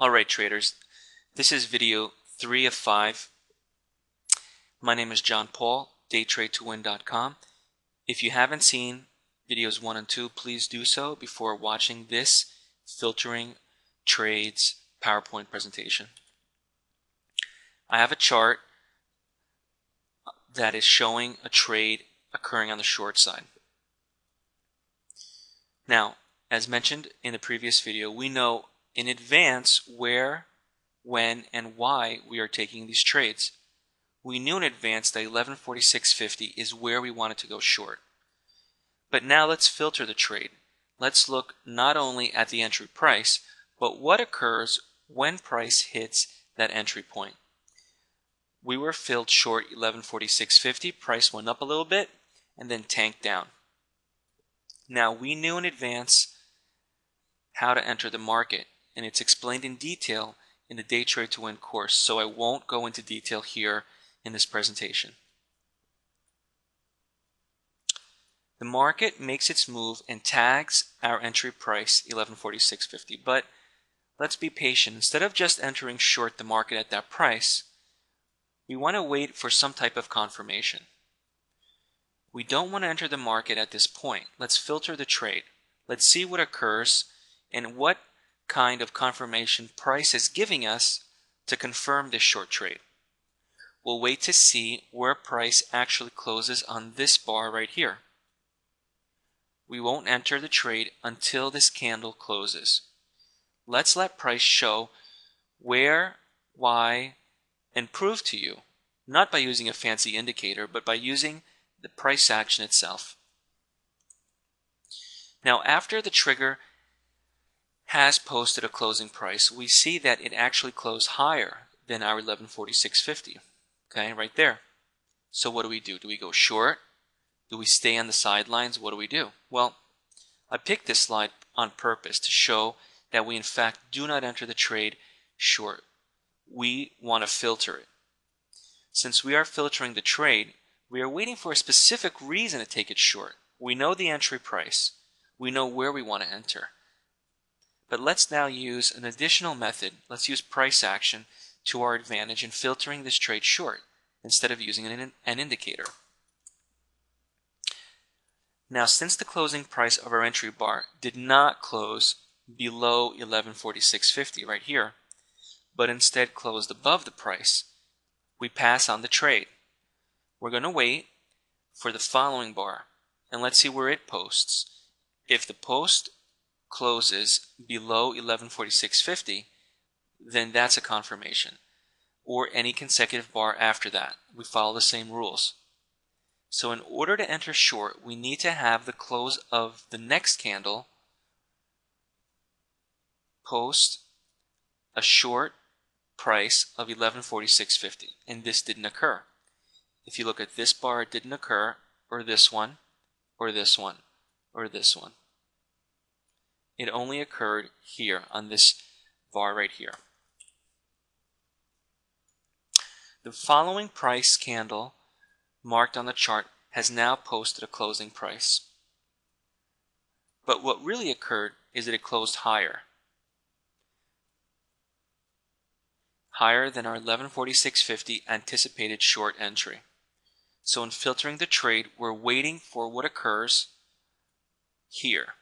Alright traders, this is video 3 of 5. My name is John Paul, daytradetowin.com. If you haven't seen videos 1 and 2, please do so before watching this filtering trades PowerPoint presentation. I have a chart that is showing a trade occurring on the short side. Now, as mentioned in the previous video, we know in advance where, when, and why we are taking these trades. We knew in advance that 1146.50 is where we wanted to go short. But now let's filter the trade. Let's look not only at the entry price, but what occurs when price hits that entry point. We were filled short 1146.50, price went up a little bit, and then tanked down. Now we knew in advance how to enter the market, and it's explained in detail in the Day Trade to Win course, so I won't go into detail here in this presentation. The market makes its move and tags our entry price 1146.50, but let's be patient. Instead of just entering short the market at that price, we want to wait for some type of confirmation. We don't want to enter the market at this point. Let's filter the trade. Let's see what occurs and what kind of confirmation price is giving us to confirm this short trade. We'll wait to see where price actually closes on this bar right here. We won't enter the trade until this candle closes. Let's let price show where, why, and prove to you, not by using a fancy indicator, but by using the price action itself. Now, after the trigger has posted a closing price, we see that it actually closed higher than our 1146.50. Okay, right there. So what do? Do we go short? Do we stay on the sidelines? What do we do? Well, I picked this slide on purpose to show that we in fact do not enter the trade short. We want to filter it. Since we are filtering the trade, we are waiting for a specific reason to take it short. We know the entry price. We know where we want to enter. But let's now use an additional method. Let's use price action to our advantage in filtering this trade short instead of using an indicator. Now, since the closing price of our entry bar did not close below 1146.50 right here, but instead closed above the price, we pass on the trade. We're going to wait for the following bar, and let's see where it posts. If the post closes below 1146.50, then that's a confirmation, or any consecutive bar after that. We follow the same rules. So in order to enter short, we need to have the close of the next candle post a short price of 1146.50, and this didn't occur. If you look at this bar, it didn't occur, or this one, or this one, or this one. It only occurred here on this bar right here. The following price candle marked on the chart has now posted a closing price. But what really occurred is that it closed higher. Higher than our 1146.50 anticipated short entry. So in filtering the trade, we're waiting for what occurs here.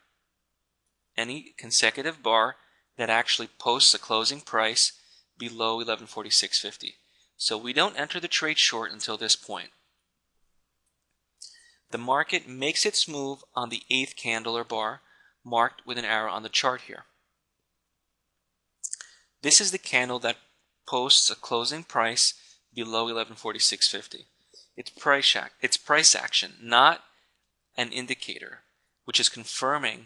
Any consecutive bar that actually posts a closing price below 1146.50. So we don't enter the trade short until this point. The market makes its move on the 8th candle or bar, marked with an arrow on the chart here. This is the candle that posts a closing price below 1146.50. It's price action, not an indicator, which is confirming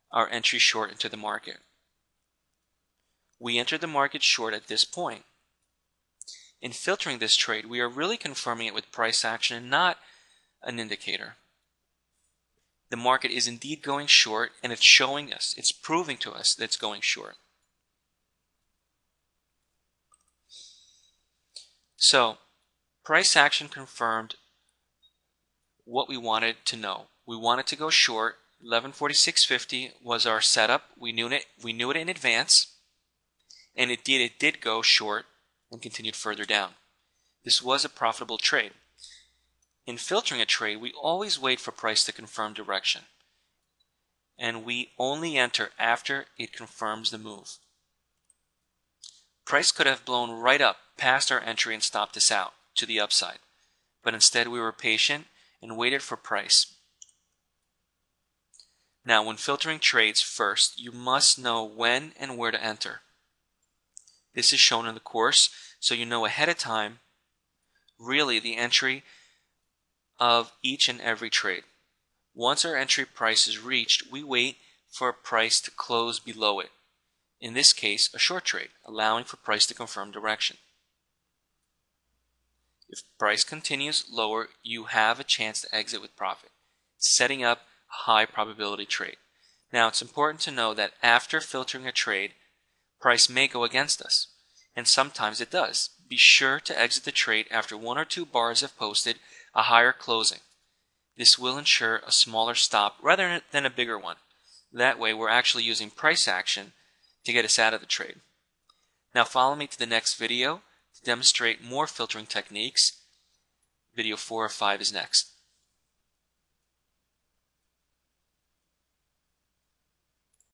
our entry short into the market. We entered the market short at this point. In filtering this trade, we are really confirming it with price action and not an indicator. The market is indeed going short, and it's showing us, it's proving to us that it's going short. So, price action confirmed what we wanted to know. We wanted to go short. 1146.50 was our setup. We knew it in advance. And it did go short and continued further down. This was a profitable trade. In filtering a trade, we always wait for price to confirm direction, and we only enter after it confirms the move. Price could have blown right up past our entry and stopped us out to the upside, but instead we were patient and waited for price. Now, when filtering trades, first you must know when and where to enter. This is shown in the course, so you know ahead of time really the entry of each and every trade. Once our entry price is reached, we wait for a price to close below it. In this case, a short trade, allowing for price to confirm direction. If price continues lower, you have a chance to exit with profit, setting up a high probability trade. Now, it's important to know that after filtering a trade, price may go against us, and sometimes it does. Be sure to exit the trade after 1 or 2 bars have posted a higher closing. This will ensure a smaller stop rather than a bigger one. That way, we're actually using price action to get us out of the trade. Now follow me to the next video to demonstrate more filtering techniques. Video 4 or 5 is next.